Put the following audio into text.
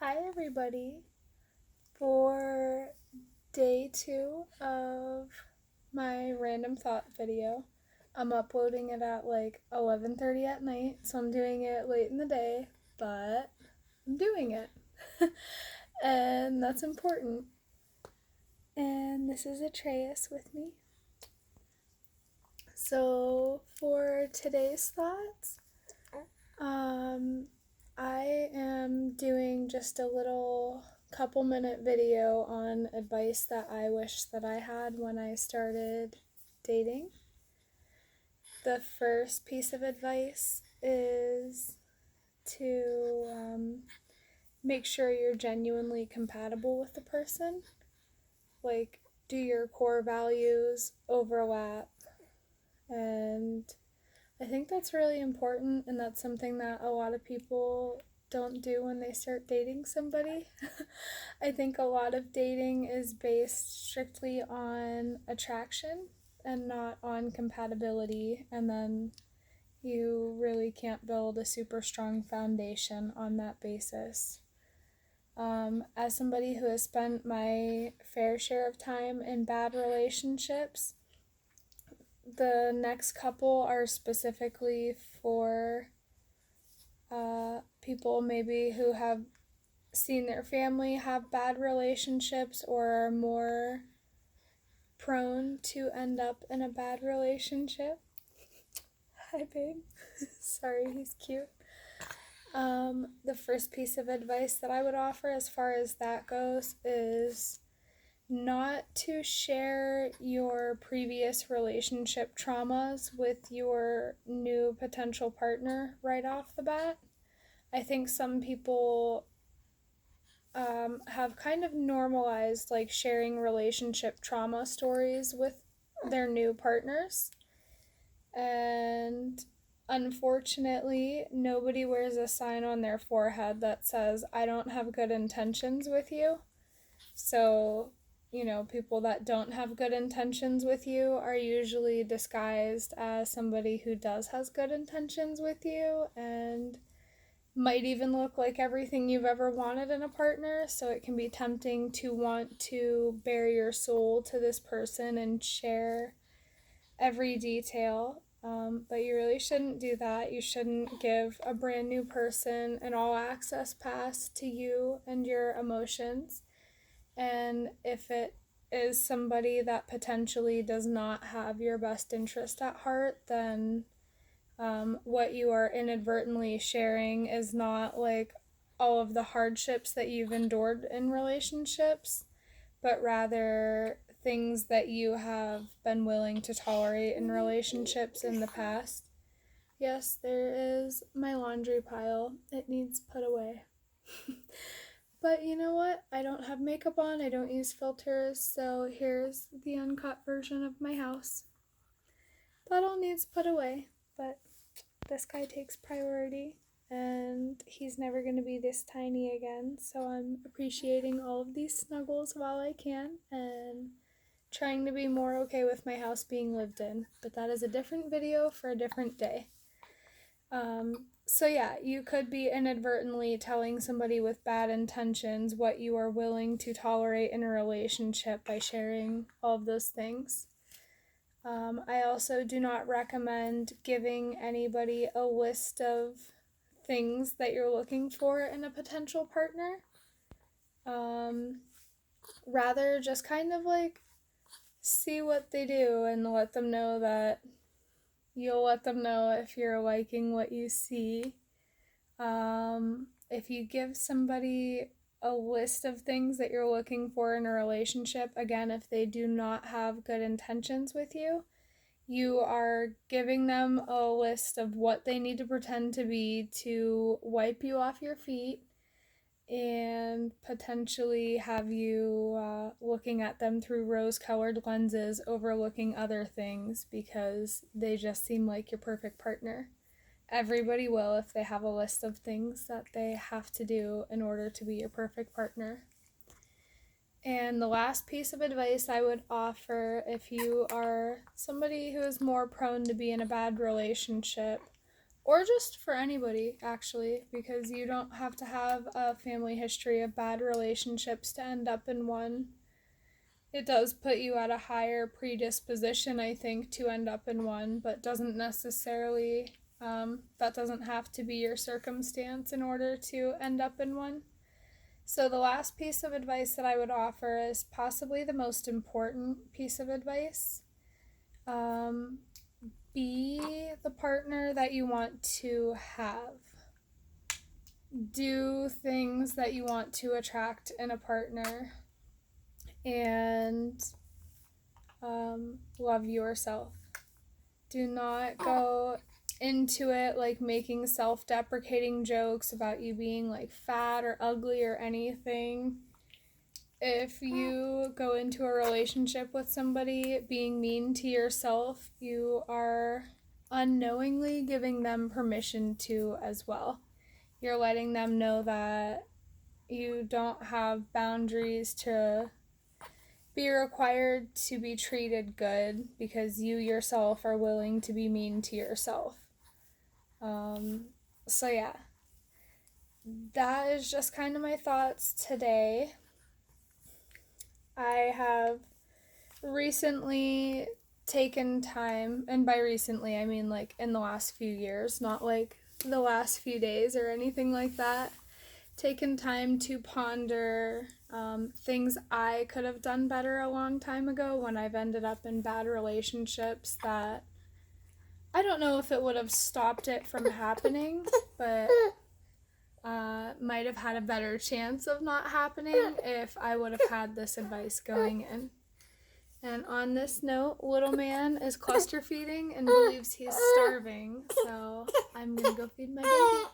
Hi, everybody. For day 2 of my random thought video, I'm uploading it at like 11:30 at night, so I'm doing it late in the day, but I'm doing it. And that's important. And this is Atreus with me. So, for today's thoughts, I am doing just a little couple-minute video on advice that I wish that I had when I started dating. The first piece of advice is to make sure you're genuinely compatible with the person. Like, do your core values overlap? And I think that's really important, and that's something that a lot of people don't do when they start dating somebody. I think a lot of dating is based strictly on attraction and not on compatibility, and then you really can't build a super strong foundation on that basis. As somebody who has spent my fair share of time in bad relationships, the next couple are specifically for people maybe who have seen their family have bad relationships or are more prone to end up in a bad relationship. Hi, babe. Sorry, he's cute. The first piece of advice that I would offer as far as that goes is not to share your previous relationship traumas with your new potential partner right off the bat. I think some people have kind of normalized like sharing relationship trauma stories with their new partners. And unfortunately, nobody wears a sign on their forehead that says, I don't have good intentions with you. So, people that don't have good intentions with you are usually disguised as somebody who has good intentions with you and might even look like everything you've ever wanted in a partner. So it can be tempting to want to bare your soul to this person and share every detail. But you really shouldn't do that. You shouldn't give a brand new person an all access pass to you and your emotions. And if it is somebody that potentially does not have your best interest at heart, then what you are inadvertently sharing is not like all of the hardships that you've endured in relationships, but rather things that you have been willing to tolerate in relationships in the past. Yes, there is my laundry pile. It needs put away. But you know what? I don't have makeup on, I don't use filters, so here's the uncut version of my house. That all needs put away, but this guy takes priority, and he's never going to be this tiny again, so I'm appreciating all of these snuggles while I can, and trying to be more okay with my house being lived in, but that is a different video for a different day. So yeah, you could be inadvertently telling somebody with bad intentions what you are willing to tolerate in a relationship by sharing all of those things. I also do not recommend giving anybody a list of things that you're looking for in a potential partner. Rather, just kind of like see what they do and let them know that you'll let them know if you're liking what you see. If you give somebody a list of things that you're looking for in a relationship, again, if they do not have good intentions with you, you are giving them a list of what they need to pretend to be to wipe you off your feet and potentially have you looking at them through rose-colored lenses, overlooking other things because they just seem like your perfect partner. Everybody will if they have a list of things that they have to do in order to be your perfect partner. And the last piece of advice I would offer if you are somebody who is more prone to be in a bad relationship or just for anybody, actually, because you don't have to have a family history of bad relationships to end up in one. It does put you at a higher predisposition, I think, to end up in one, but doesn't necessarily, that doesn't have to be your circumstance in order to end up in one. So the last piece of advice that I would offer is possibly the most important piece of advice. Be the partner that you want to have. Do things that you want to attract in a partner. And love yourself. Do not go into it like making self-deprecating jokes about you being like fat or ugly or anything. If you go into a relationship with somebody being mean to yourself, you are unknowingly giving them permission to as well. You're letting them know that you don't have boundaries to be required to be treated good because you yourself are willing to be mean to yourself. So yeah, that is just kind of my thoughts today. I have recently taken time, and by recently I mean like in the last few years, not like the last few days or anything like that, taken time to ponder things I could have done better a long time ago when I've ended up in bad relationships that I don't know if it would have stopped it from happening, but might have had a better chance of not happening if I would have had this advice going in. And on this note, little man is cluster feeding and believes he's starving, so I'm gonna go feed my baby.